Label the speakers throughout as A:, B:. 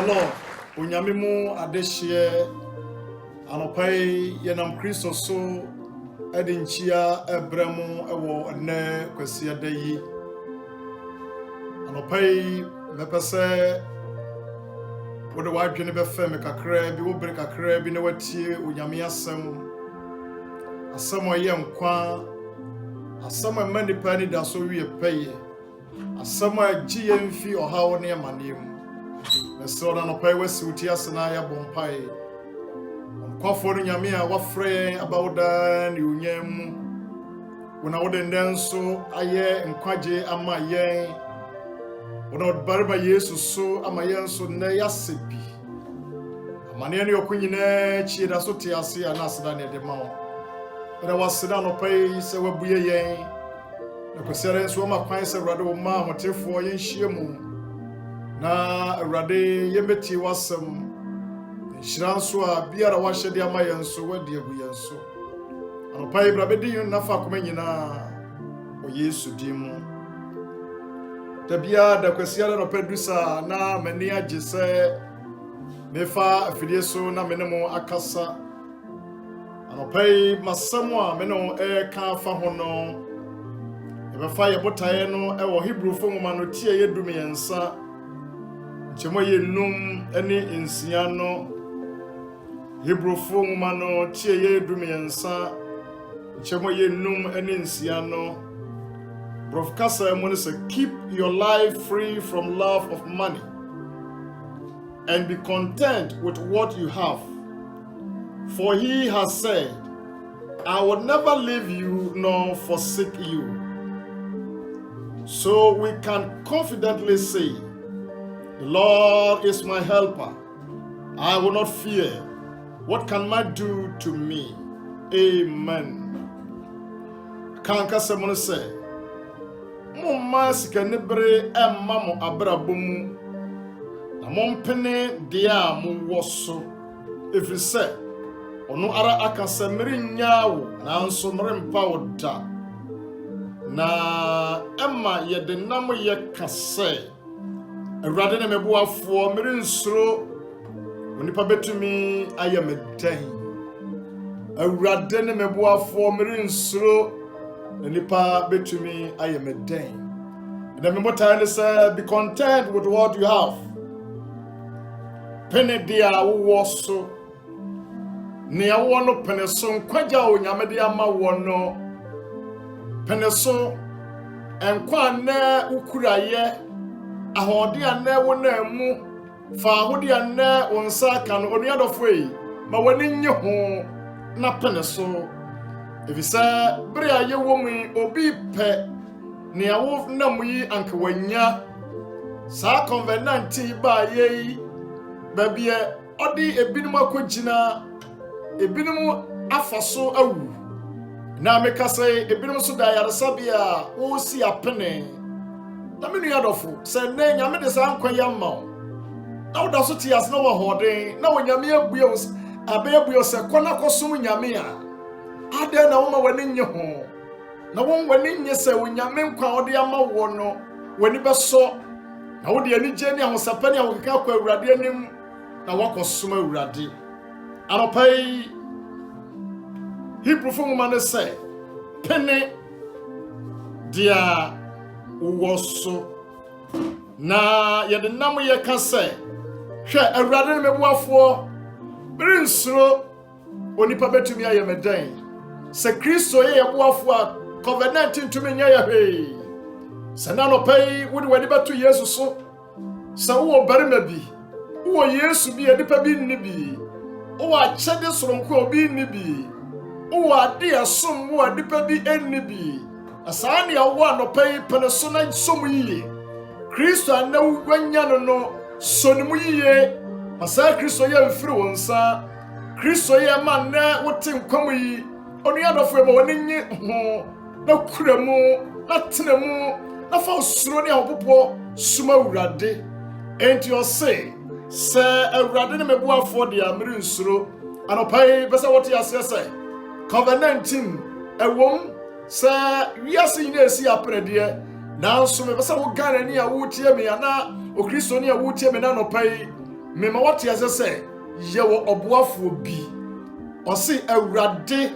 A: the Lord. Unyamimu adeshie anopai yenam Kristo so edinchia ebremu ewo ne kwesi adeyi. Anopai mepese wode wadwene befe me kakra bi wo bere kakra bi ne watie unyame asem oye nkwa asem amanipa ni da so wie peye asem agi yemfi ohawo ne amanem. So na no pay wesi utiase na ya bompai onkwafo no nyame a wafre abawda ne unyam wona wode ndenso aye nkwaje ama yen wona odbarba Yesu so ama yen so na yasebi amane ne okunyina chi da so tiase ana aseda ne de mawo ina waseda no pay se wabuye yen na kwesere nso ma kwan se wrade wo ma hotefo yen hyiemu na awurade yemeti wasem nyiranso a biara wahye ama yenso wadi agu yenso anopa ibrabedi nafa koma nyina o Yesu dimu tabia da kwasiara no pedusa na mani agese mefa afidie so na menemo akasa anopa masamo a meno ka fa ho no ebefa yebotae no ewo Hebrew fo ngoma no tie yedum yensa chemo yenum eni insiano Hebrew fo ngoma no tie yedum yensa chemo yenum eni insiano Professor Emmanuel said, keep your life free from love of money and be content with what you have. For he has said, I will never leave you nor forsake you. So we can confidently say, the Lord is my helper. I will not fear. What can man do to me? Amen. Kanka semone say, Mumma sikenebre emma mo abrabomu. Na mompene dia mo woso. Every say, ono ara akasa meri nyawo na nso mrempa woda. Na emma yede nam ye kase. Awurade ne meboafo meri nsuro onipa betumi ayameden. Awurade ne meboafo meri nsuro onipa betumi ayameden. And the memotane say, be content with what you have. Pene dia wo so ne awo no pene so nkwaja onyame de ama wo no pene so enkwa na ukuraye ahode ana wo na mu fa ahode ana wonsa ka no onu adofo yi ma wani nye ho na pene so efisa bre aye wo mu obi pe ne awo na mu yi anka wanya sa convenant ba ye babie odi ebinim akogina ebinim afaso awu na meka say ebinim so da yaresabia wo si apene na menu yadofo say na nyame de sa ankwaya ma na wo da so tias na wo hoden na wo nyame abue wo abue se kona kosum nyame a ade na wo ma wani nye ho na wo wani nye se wo nyame nkwa ode ama wo no wani beso na wo de ani je ni ahosapani a wo keka kwa awurade anim na wakosoma awurade anopai Hebrew fo ngoma say pene dia woso na yede nam ye ka say hwe awurade ne mebuafo brinsuro onipa betumi ayemeden se Kristo ye yebuafo a covenant ntumi nya ya hwe sana no pai wodi wadi batu Yesu so sa wo barima bi wo Yesu bi edipa bi nni bi wo achede soronko obi nni bi wo ade asom wo edipa bi enni bi asane ya wo anopai pene so na som yiye Kristo anawu gwanya no sonimu yiye asa Kristo ye mfiri wonsa Kristo ye ma na wote nkwam yi onu ya dofo e ba woni nyi ho na kuramu na tenemu na fa osuro ne ahopopo suma awurade enti o say se awurade ne mebuafo de amiri nsuro anopai besa wote asese covenant ewom se wiase ina esi aprede na nso me besa wo gana ni a wotie me ana o Kristo ni a wotie me na anopai mema wate ase se ye wo oboafo bi ose awurade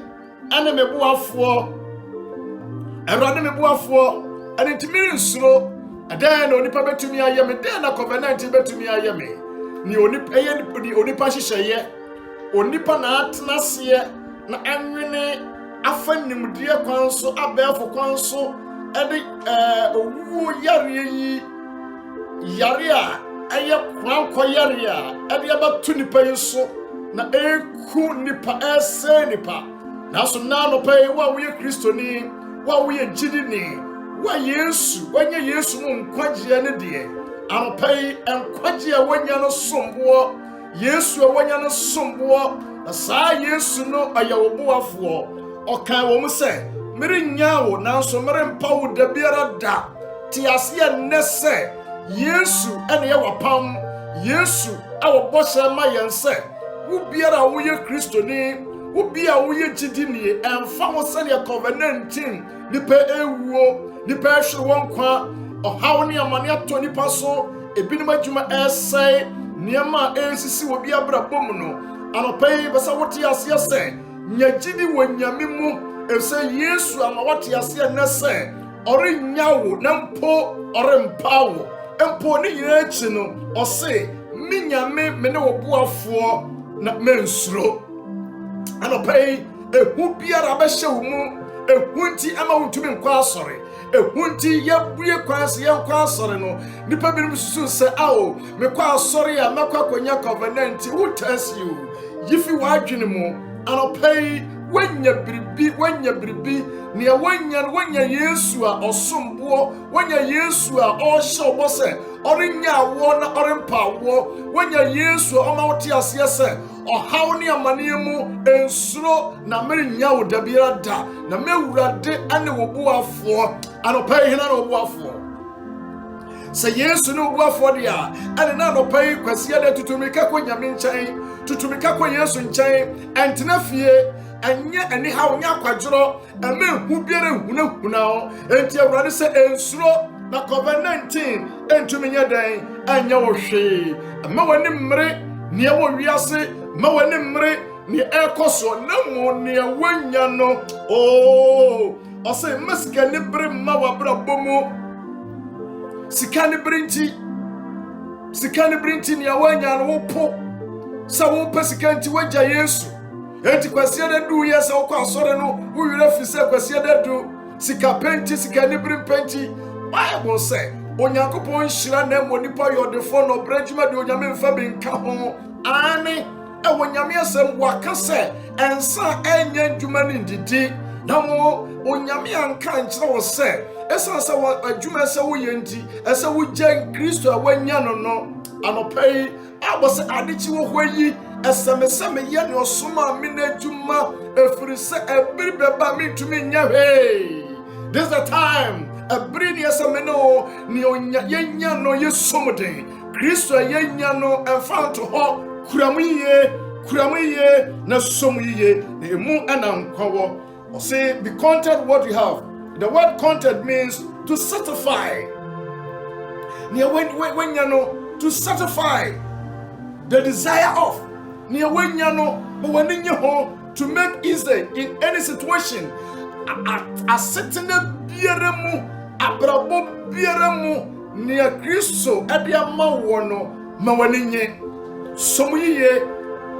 A: ane meboafo awurade meboafo ane ntimi nsuro adan na onipa betumi ayeme den na covenant betumi ayeme ni onipa ye ni onipa hyehyeye onipa na atenase na anwene afanimdie kwanso abefo kwanso ede owu yare a eye kwanko yare a ede abatu nipa yiso na eku nipa ese nipa na so na no pay wa wo ye kristoni wa wo ye jidini wa Yesu wanya Yesu mu nkwagye ne de anopai enkwagye wanya no sombo Yesu wanya no sombo na saa Yesu no ayawoboafo okan wo mu se mere nyawo nanso mere mpawo da biara da ti ase nese Yesu ene ye wapam Yesu awobose ma yense wo biara wo ye kristoni wo bia wo ye jidini emfa wo se ne covenant nipa ewuo nipa ehwe won kwa ohaw ne amane ato nipa so ebinim adwuma esai niema esisi wo bia brabom no anopai besa wote ase se nyagidi wonyame mu ese Yesu ama wote ase na se ore nyawo na mpo ore mpawo empo ne yechi no ose minyame me ne wo boafo na mensuro anopai ehu biara behye wo mu ehunti ama wontumi nkwa asore ehunti yabue kwanse yankwa asore no nipa binim susu se awo mekwa asore ya makwa kwanya covenant wutasi you yifi wadwene mu anopai wanya biribi ne wanya Yesu a osombo wanya Yesu a ohye obose orenya awo na orempa awo wanya Yesu a omawoti ase se ohaw ne amane mu ensuro na merenya wo dabiara da na mewurade ane wo boafo anopai hina no boafo se Yesu no boafo dia ane na anopai kwasia da tutumika ko nyame nkyɛn tutumika ko Yesu nkyɛn entena fie anye ani ha onya kwadworo ame hu biara hunahuna enti awurade se ensuro na COVID-19 entumi nya dan anya wo hwe ama wani mmere ne wo wiase ma wani mmere ne ekoso na mo ne wanya no ose maska ne bre ma wa bra bomu sika ne brinti ne wanya no wo po sa wo pesika nti wagya Yesu enti kwasia da du yesa wo kwa sore no wo wira fise kwasia da du sika penti sika ne brim penti Bible say onyankopon hyira na mo nipa yodefo no brajuma de onyame mfa benka ho ane wonyame asem waka se ensa enya ndwuma ne ndidi na mo onyame anka nkyere wo se esa se adwuma se wo yenti esa wo gyan Kristo a wanya no anopai abose adichi wo hwayi esemeseme ye ne osoma me na adwuma efiri se ebiri beba me tumi nya this is the time ebiri ne eseme no ne onya yenya no yesomoden Kristo yenya no emfanto ho kuramuye na somuye na emu anankwawo or say be content what you have. The word content means to certify. When you know to certify the desire of when you know but when you home to make easy in any situation a certain bieremu abrabo bieremu near Kristo ediama wono ma waninye somuye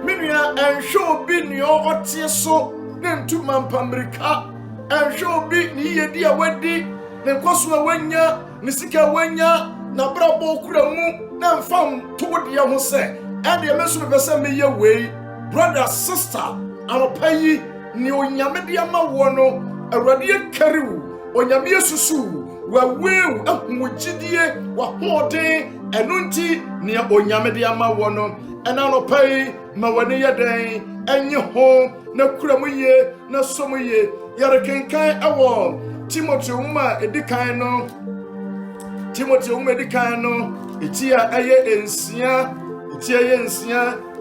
A: minua enhwe bi ne otie so ne ntuma mpamrika enhwe obi ni yedi a wadi ne nkoso a wanya ne sika wanya na brabo kura mu na mfam to de ho se ade mesu be se me ye wei brother sister anopayi ni onyame de ama wo no awrade kariwu onyame yesusu wa wewu ahumugidie wa hoden enunti ni onyame de ama wo no ena anopayi ma wani yeden enye ho na kura mu ye na somu ye yare kenkan awo Timothy uma edikan no etia eye ensia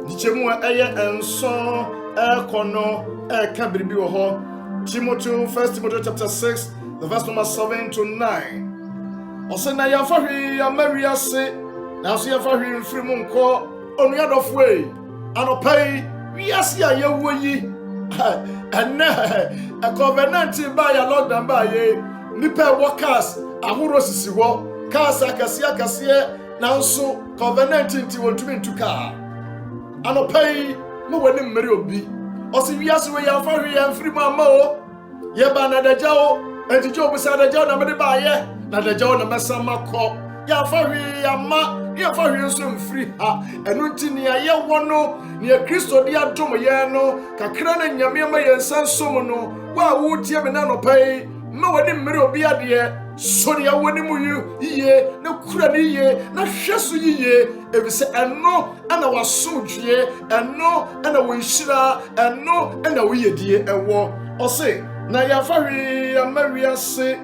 A: dichemu eye enso ekono eka biribi wo ho Timothy 1 Timothy chapter 6 the verse number 7 to 9 osena ya fahwi ya mariase na so ya fahwi mfirimu nko onu yadofwe anopai wiase a yewo yi ene COVID-19 ba ya lockdown ba ye nipa workers ahoro sisi wo cars akase nanso COVID-19 ti wontumi ntuka anopai mo wani mmere obi osi wiase we ya fa hwe ya mfiri mu ama o ye ba na daja o enti obi sa daja na me de ba ye na daja na mesa makọ ya fa hwe ya ma ya fa hwe nso mfiri ha enu nti ne ye wono ne Kristo di adom ye no kakra na nyame ma ye nsansom no wa wo tie me na no pai ma wani mmere obi ade so ya wani mu yiye na kura ni yiye na hweso yiye ebise eno ana wasomdwe eno ana wonhyira eno ana woyedie ewo ose na ya fa hwe ya mawiase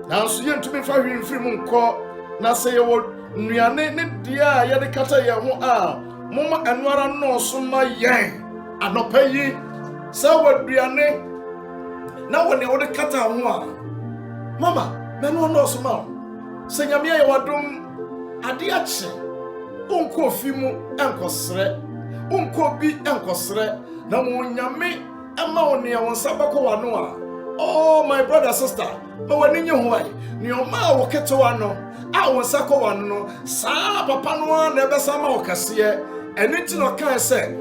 A: na so ye ntumi fa hwe mfiri mu nkọ na se ye wo nnuane ne dia ye de kata ye ho a moma enwara no so ma yen anopayi sa waduane na woni wo de kata ho a mama menu no so ma se nyame ye wadom ade ache onko fimu enkosre onko bi enkosre na mo nyame ama woni e won sabako wano a oh my brother sister ma wani nye ho ai ni o ma wo ketewa no a won sako wano no sa papa no na be sa ma wo kase eni ti no kan se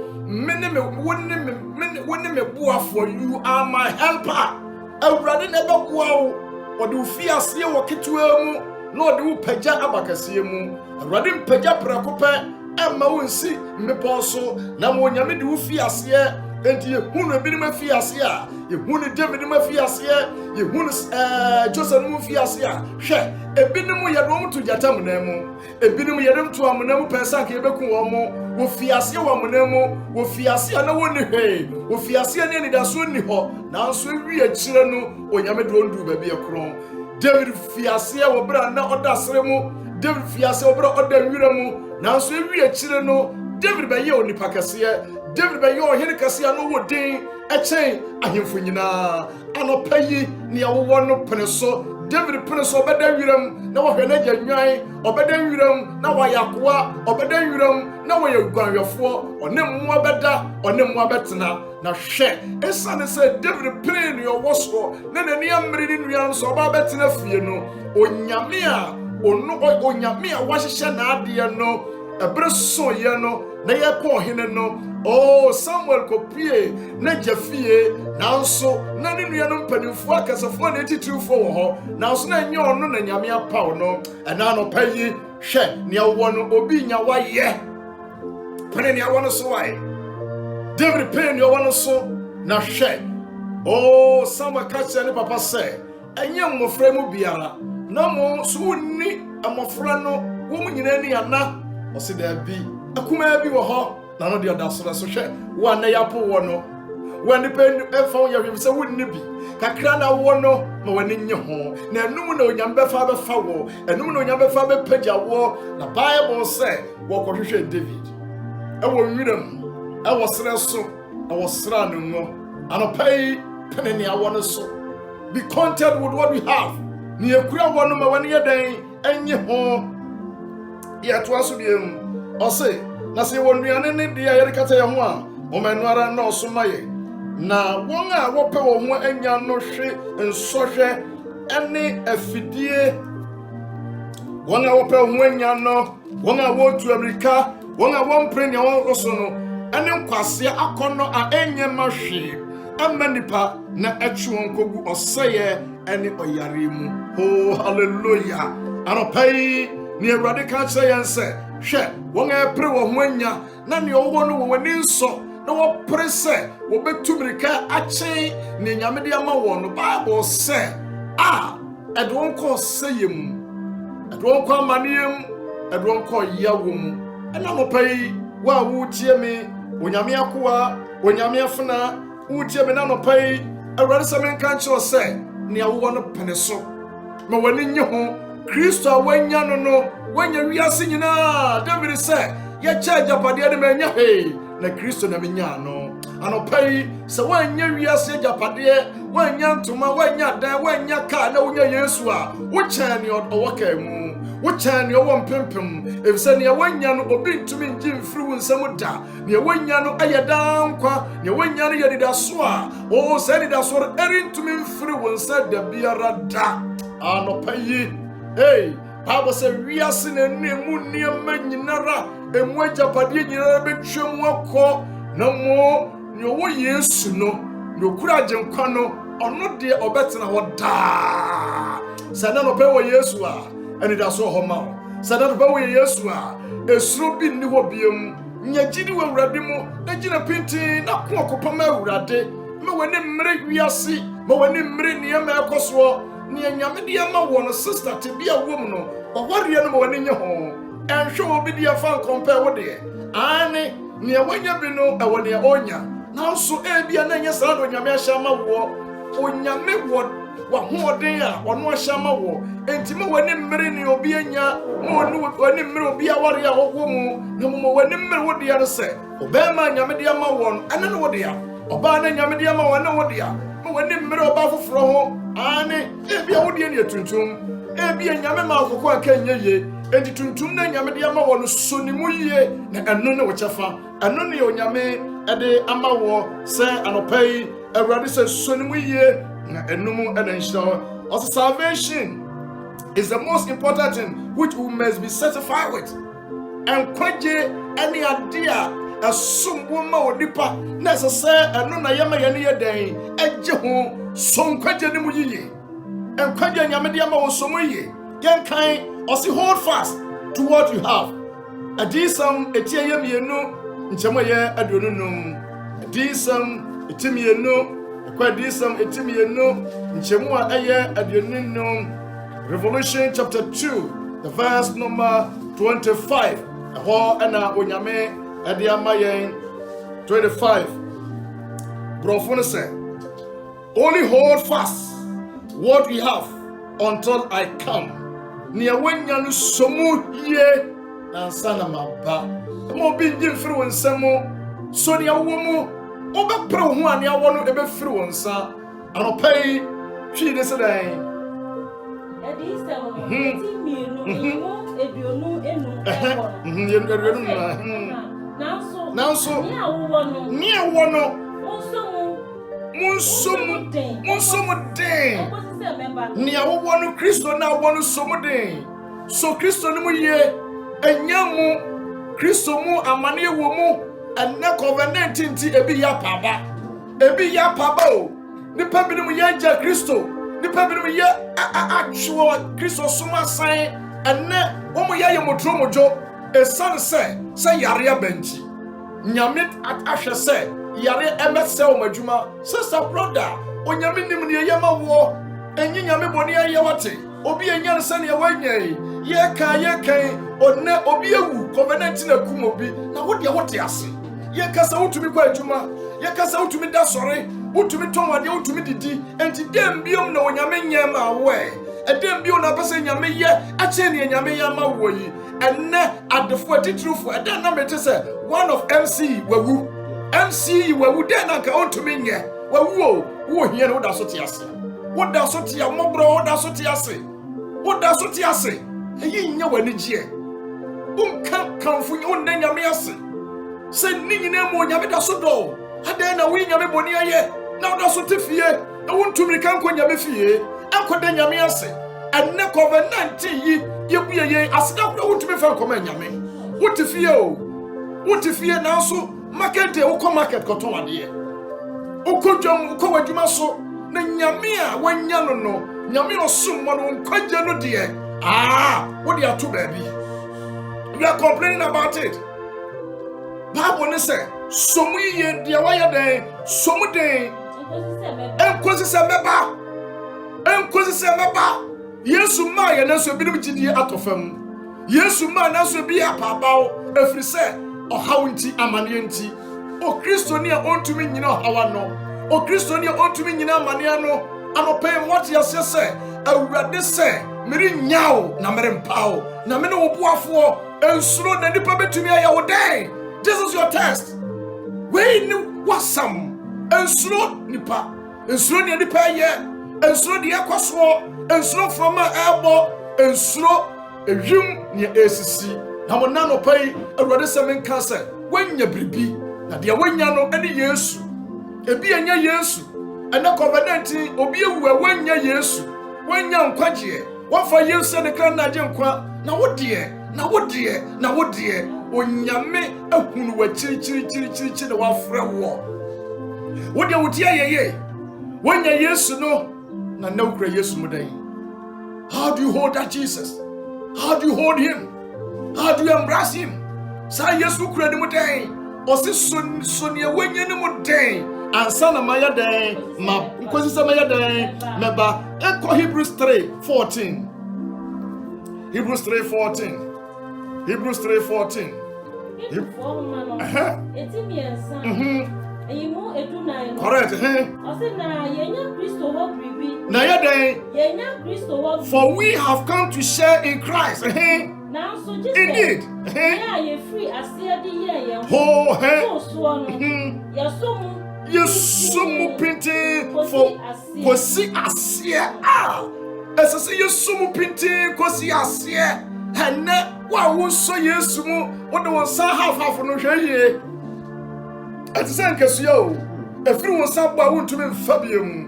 A: woni me buafo you are my helper awurade na be bua wo odi ufiase wo ketewa mu na odi wo pagya abakase mu awurade mpagya prakope amma wo nsi mepo so na mo nyame de ufiase enti yehunu ebinim afiase a yehunu David mafiase yehunu Joseph mafiase a hwe ebinim yedom to jatam na mu ebinim yedom to amona mu pensa ka yebeku wo mo wo fiase wo amona mu wo fiase na woni hwe wo fiase na ni da so ni ho nanso wi akire no onyame de ondu ba bi ekron David fiase wo bra na odasere mu David fiase wo bra odanwira mu nanso wi akire no David ba ye onipa kase David ba yo hene kase no wodin echen ahemfo nyina anopayi ne awo no peneso David peneso obeda wiram na wo hwe na gyanwan obeda wiram na wo yakoa obeda wiram na wo yegwanwefo one mmoa beda one mmoa betena na hwe esane se David pene ne owoso na nani amre ni nuan so oba betena fie no onyame a ono onyame a wahyehyɛ na ade no ebreso ye no na ye ko hene no oh Samuel kopie na jafie nanso na ne nuanom panimfo akasafo na titirufo wo ho nanso na nye ono na nyame apaw no ɛna no payi hwɛ ne awo no obi nya waye pene ne awo no so wae David pene ne awo no so na hwɛ oh Samuel kache ne papa sɛ enye mmofra mu biara na mo so ni amofra no wo mu nyina ni ana ɔse da bi akuma bi wo ho na no de odasoro so hwe wo na yapo wo no wo ni pe efa wo yahwe se wo ni bi kakra na wo no ma wani nye ho na enum na onyam befa wo enum na onyam befa be pagya wo na Bible say wo ko hwehwe David e wo wiram e wo sere so e wo sra no ngo anopai pene ne awo no so be content with what we have ni ekura wo no ma wani yeden enye ho ya to aso biem o say na se won nuane ne dia yere kata ye ho a o manu ara na osomaye na won a wo pe wo ho anya no hwe nsohwe ene afidie won a wo pe wo ho anya no won a wo tu America won a wo mpre ne wo so no ene nkwase akono a enye mahwe amanipa na atwu won kogu oseye ene oyare mu oh hallelujah anopai ni Awurade ka kire yense hwe won a pre wo ho anya na ne owo no wo wani nso na wo pre se wo betumirika achen ne nyame de ama wo no Bible say edwon ko seyem edwon ko amaniem edwon ko yawum ena mo pai wa wo tie me onyame akoa onyame afuna wo tie me na no pai Awurade se men kan kire se ne awo no pene so ma wani nye ho Kristo awanya no wanya wiase nyina David say ye cha japade de manya he na Kristo na menya no anopai se wanya wiase japade wanya ntoma wanya dan wanya ka na wonya Yesu a wo chan ne owaka mu wo chan ne owo mpempem efise ne wanya no obi ntumi ngi mfiri wo nsam da ne wanya no ayeda nkwa ne wanya no yedida so a o se ne da so eri ntumi mfiri wo nsa da biara da anopai hey Bible say wiase na nemu niema nyinara emu ajapade nyinara betwem akọ na mo ne wo Yesu no ne okura agenkwa no ono de obetena ho da sana no pe wo Yesu a eni da so ho ma sana no pe wo Yesu a esuro bi ni ho biem nyagidi wo awurade mu na gina pinti na ko akopama awurade me woni mmere wiase me woni mmere niema ekoso ni anyame de ama wo no sister te bia wom no oware no woni nye ho enhwe obi de afa compare wo de ane ni awanya bi no ewo ne onya nanso bia na nye sara do nyame ahya ma wo onyame wo wa hoden a ono ahya ma wo enti me woni mmere ni obi anya mo woni mmere obi aware a wo mu na mo woni mmere wo de ya no se obema nyame de ama wo no ane no wo de ya oba na nyame de ama wo na wo de ya mo woni mmere oba foforo ho ane bia wo de ne tuntum bia nyame ma akoko aka nyeye enti tuntum na nyame de ama wo no sonimu yie na eno ne wo chefa eno ne onyame ede ama wo se anopai awurade se sonimu yie na eno mu ene nhyira also salvation is the most important thing which we must be certified with and kwaje any idea asumbu ma odipa na se eno na yema ye ne yeden eje ho so kwaje ne mu yie and kwaje nyame de ama wo so mu yie yen kan osi hold fast to what you have adisam etie ye mienu nchemo ye adonunum adisam etimienu ekwadisam etimienu nchemo a eye adonunum Revelation chapter 2 the verse number 25 ho ana onyame ade ama yen 25 brofo say only hold fast what we have until I come ni awanya no somu ye ansana maba mo bi njimfiri wonsamo so ni awo mu obepre ho ani awo no ebefiri wonsa anopai twi de sedan
B: edisa wo ti mienu eduonu enu nanso ni awo no munsomu den ni awo no Kristo na awo no somu den so Kristo no mu ye enyamu Kristo mu amane wo mu enne covenant nti ebi ya paba o nipa bi mu ya ja Kristo nipa bi mu ya actual Kristo suma san enne wo mu ya ye motro mojo esan se yare abanti nyame ahwe se yare emese o madwuma sister brother onyame nim ne yema wo enyi nyame boni aye wate obi enyan se ne wanyai ye kan onne obi ewu covenant na kum obi na wo de wote ase ye kasa wotumi kwa adwuma ye kasa wotumi da sore wotumi tonwade wotumi didi enti dem biom na onyame nyema wo edem bio na pese nyame ye ache ne nyame ya ma wo yi enne adefo atitrufu eda na mete se one of MC wawu den na ka ontumi nye wawu wo hie no da so te ase wo da so te amobro wo da so te ase eyi nya wani gie kanfu onna nyame ase se ni nyina mu nyame da so do adan na wi nyame boni aye na wo da so te fie na wo ntumi kan ko nyame fie akoda nyame ase enne covenant yi yebuye ye asida ko wo ntumi fa ko ma nyame wo te fie na so market e wo ko market ko ton ade ukodwam ko wadwuma so na nyame a wanya no nyame osum mo no nkwaje no de wo de ato baabi we are complaining about it Bible say somu ye de waya den somu den enkosi se meba Yesu ma ye na so bi nim gidi atofam Yesu ma na so bi apabawo efri se ohawo nti amane nti o Kristo ni a ontumi nyina ohawa no o Kristo ni a ontumi nyina amane no anope what ya se awurade se meri nyaawo na mere mpawo na me ne wo boafo ensuro na nipa betumi aya wo den. This is your test. we ni wasam ensuro nipa ensuro ni nipa ye ensuro de yakwaso ensuro from abo ensuro ewim ni esisi na mo na no pai awurade semen kansa wanya bribi na de wanya no ene Yesu ebi anya Yesu ena covenant obi ewu wanya Yesu wanya nkwaje wafa Yesu ne kran na je nkwa na wodie onyame ahunu wa chiri na wafra wo wode wotie yeye wanya Yesu no na ukra Yesu mudan. How do you hold that Jesus? How do you hold him? How do you embrace him? Sa Yesu ukra ni mudan osi sonia wanya ni mudan ansa na maya dan ma nkosi sa maya dan meba eko Hebrews 3:14 Hebrews 3:14 correct for we have come to share in Christ indeed Yesumu pinti for kosi asia esese Yesumu pinti kosi asia hene wa wonso Yesumu wode won sa half no hweye atisen kesuya o efiri won sa bwa wontumi mfabiem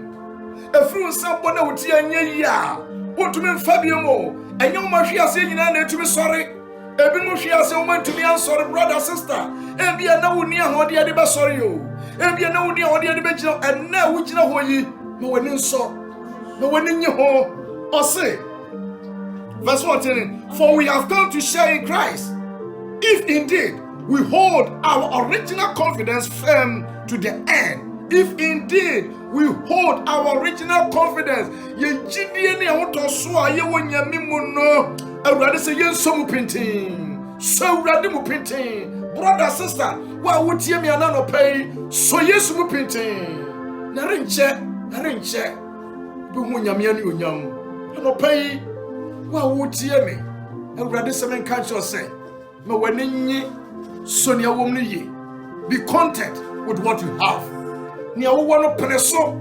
B: efiri won sa bwa na woti anya yi a wontumi mfabiem o enye wo mahwe ase nyina na etumi sori ebi mo hwe ase wo mantumi ansori brother sister ebi na woni ahode ade be sori o ebi na woni ahode ade be gina ena wo gina ho yi no woni nso no woni nye ho ose verse 14 for we have come to share in Christ if indeed we hold our original confidence firm to the end. If indeed we hold our original confidence, ye jidie ne ahoto so a ye wonyame mu no awurade se ye nsomu pintin so awurade mu pintin brother sister wa wotie me ana no pay so Yesu mu pintin na renche bi hu nyame ani onyam no pay wa wotie me awurade se men ka cho say me wani nyi Sonia womni be content with what you have. Nia wo no peneso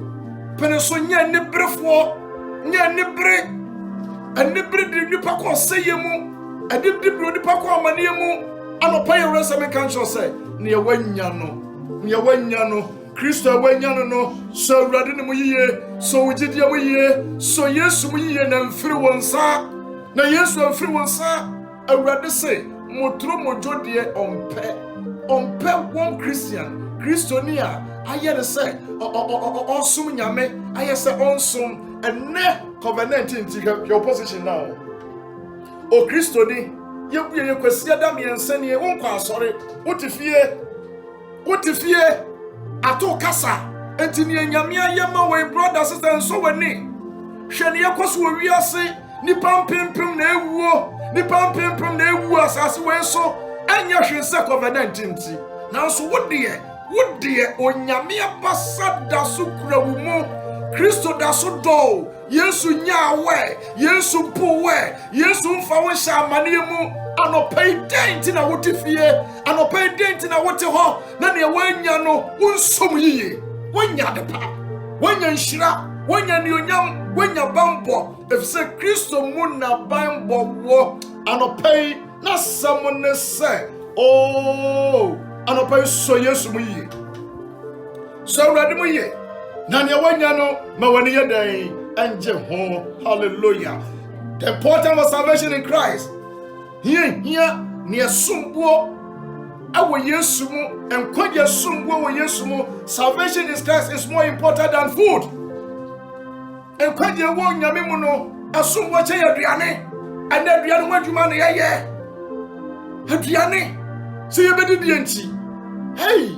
B: nya ne brefo nya ne bre anibre de nipa ko seye mu adibdi bro nipa ko amane mu anopa ye resa me kan so say nia wanya no Kristo wanya no so awurade ne mu yiye so wogidie mu yiye so Yesu mu yiye na mfiri wonsa na Yesu amfiri wonsa awurade say motro mojodie ompe one Christian Christonia ayere say onsum nyame aye say onsum ene covenant into your position now o Christoni yebuye yekwasi adam yense ne wonko asore wotifie ato kasa entini nyame ayema we brother sister so wani hwene yekoso wi ase nipa mpempem na ewuo nipa mpempem na ewu asase we so anya hwese covenant nti na so wodie onyame abasada so kurawu mu Kristo da so do Yesu nyawe Yesu puwe Yesu mfa wo sha amane mu anopai denti na wotifie anopai denti na wote ho na ne wanya no unsom yiye wanya depa wanya nshira wanya ni onyam wanya bambo efse Kristo mu na bambo wo anopai na samone se oh anopai so Yesu mu yiye so radi mu yiye na ne wanya no ma wani yedan anje ho hallelujah. The importance of salvation in Christ here ne sumbo awo Yesu mu enkwaje sumbo wo Yesu mu salvation in Christ is more important than food enkwaje wo nyame mu no asumbo che yaduane ana aduane ho adwuma no yeye aduane se yebedi dienti hey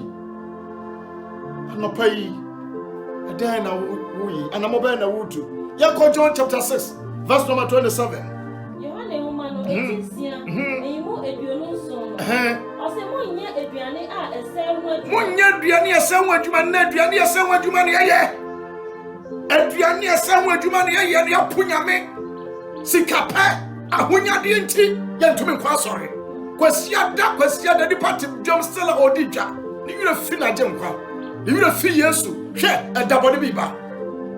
B: anopai adai na wuyi anamoba na wudu Yakob John chapter 6 verse number 27
C: Yohane humano etisia eyimu eduonu so ose monye aduane a esenwu adwuma na aduane esenwu adwuma ne yeye aduane esenwu adwuma ne yeye ne aponyame sikape ahonyade enti yentumi kwa sori kwasiada di party jom stella odija
A: ni wira fi na jenkwa ni wira fi Yesu hwe adabode bi ba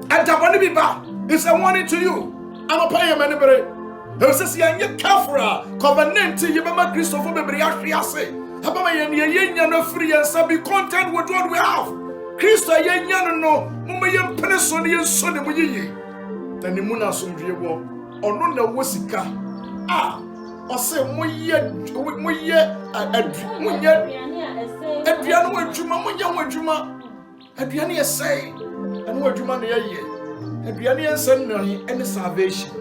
A: adabode bi ba is a warning to you anopay many bere e say si anye careful covenant ye be ma Christopher bebre ahwe ase abama ye ne ye nya no free and be content with what we have Christo ye nya no mo me ye mpene so ne ye so ne mo ye tani mu na somdwe bo ono na wosika ose moye aduane wadwuma moye wadwuma aduane esai ene wadwuma na ye aduane ensem no he ene salvation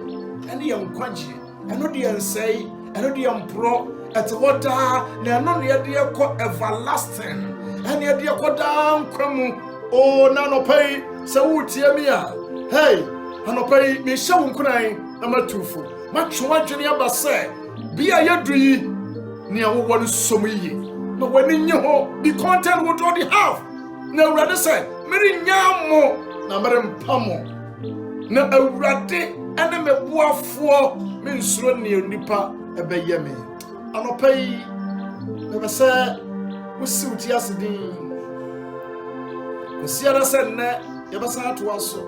A: ene ye nkwaje ene de ensai ene de mpro etewota na eno ne de ekọ everlasting ene de ekọ da nkwamu o na no pai se wutie mi a hey anopai me hye wo nkunan na matufu matwa dwene abase bia yadui ne awo no som yi na wani nye ho be content with what you have na awurade say meri nyamo na meri mpamo na awurade ene mebuafo me nsuro ne nipa ebeye me anopai me be say wusi uti asedin osiara se ne ye be sa to aso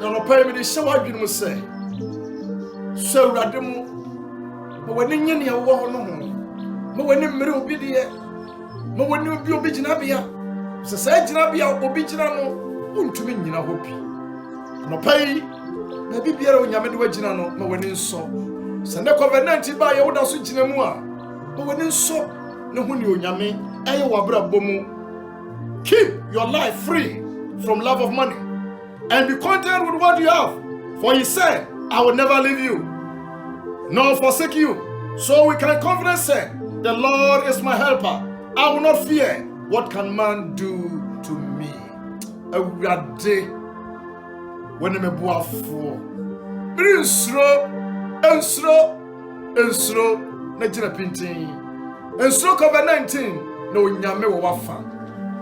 A: na anopai me de hye wadwene mu say so awurade mu mo wani nye ne wo ho no ho mo wani mmere obi de mo wani obi gina bia se sa gina bia obi gina no untumi nyina ho bi no pai na bibiara onyame de wagina no mo wani nso se ne covenant ba ye woda so gina mu a mo wani nso ne ho ne onyame eye wabra bomu keep your life free from love of money and be content with what you have for he said I will never leave you nor forsake you. So we can confidently say, the Lord is my helper. I will not fear. What can man do to me? Awurade when me boafo. Ensro na jina pintin. Ensro COVID-19 na onyame wo wafa.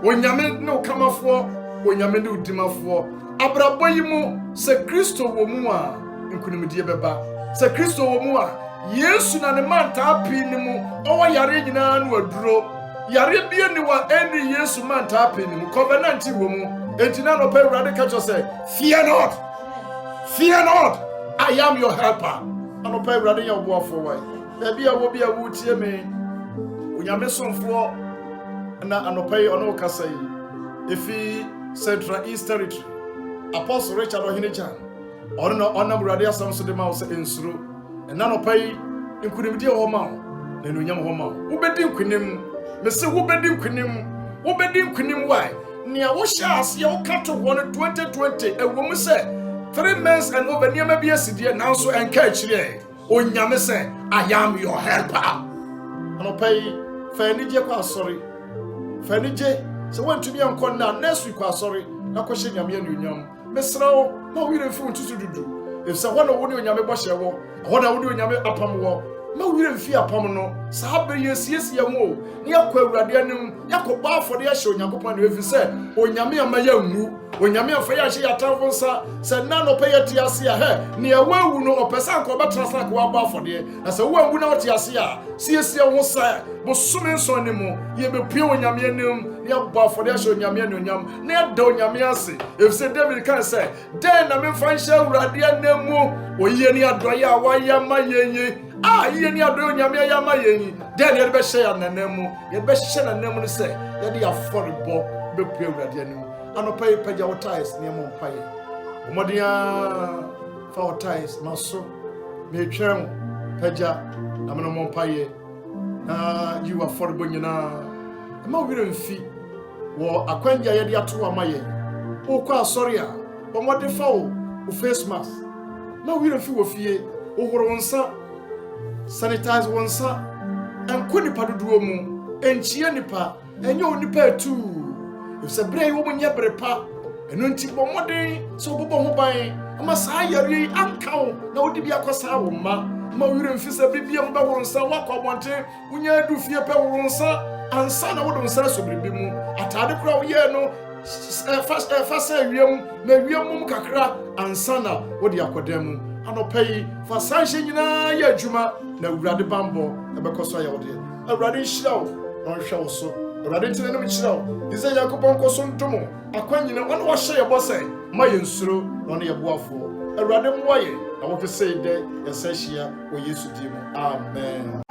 A: Onyame no kamafo, onyame no udimafo. Abrabo yi mu se Kristo wo mu a nkunimdie beba. Se Kristo wo mu a Yesu na ne manta pi ni mu owo yare nyina no aduro yare bie ni wa eni Yesu manta pi ni mu covenant wo mu entina no pe urade ka cho say fear not I am your helper ano pe urade ya oboafo wa da bia wo bia wo tie me onyame somfo na ano pe ono ka say efi Central East Territory Apostle Richard Ohinejan ona burade asam so de ma wo se ensuro na no pai nkunimdi ho ma na enunyam ho ma wo bedi nkunim me se wo bedi nkunim why ne a wo sha ase wo kato ho no 2020 ewo mu se 3 months and over niam bia sidie now so enka akire onyame se I am your helper no pai fa ni je kwa asori fa ni je se wantumi ankon na next week kwa asori na ko hye nyame enunyam mesrawo na wo yire fu ntutu dudu if say one wo ni onyame bo hye wo hona wo ni onyame apam wo ma wo yire mfi apam no sa be yesiesie wo ni akwa awurade anim yakoba afode ya hye onyankopon na efi say onyame amaya nwu onyame afa ya hye yatanfo nsa say na no pay ati ase a he ni awu no opesa nko betra sa ko aba afode na say wo anwu na oti ase a siesie wo sa bo sume nso ni mu ye be pie onyame anim ni abba afode ya hye onyame anunyam na ya da onyame ase if say David can say den na me fan hye awurade anemu oyiye ni adoye a waya mayenyi iye ni adoye onyame ya mayenyi den ye be hye ya nanemu ye be hye nanemu ni say ye de aforebo be pie awurade anemu anopai pagya wotais ne mo mpaye omodia fa wotais maso me twem pagya na mo mpaye na you affordable nyina ma wire mfi wo akwanja ye de ato amaye o kwa asori a omode fa wo face mask ma wire mfi wo fie o horo nsa sanitize wonsa enko nipa dodo mu enchie nipa enye onipa atu if say brey wo munye brepa eno nti bomode so bobo ho ban ama saa yare ankaw na wodi bia kosa wo ma wire mfi say bibia mo ba wo nsa wakọ bonte unya du fie pe wo nsa ansa na wo nsa so bribi mu atade kura wo ye no fasa wiem na wiem kakra ansa na wodi akodam anopai fa sanhye nyina ya adwuma na awurade bambo ebekoso ya wode awurade hirawo no hwe wo so awurade ntina no kyerɛw di sɛ yakobɔ nkɔ so ntomo akwanyina ɔne wahyɛ yɛbɔ sɛ ma yɛ nsuro na ɔne yɛboafoɔ awurade mmoa yɛ na wɔhwɛ sɛ dɛ yɛsɛ hyia wɔ yesu din mu amen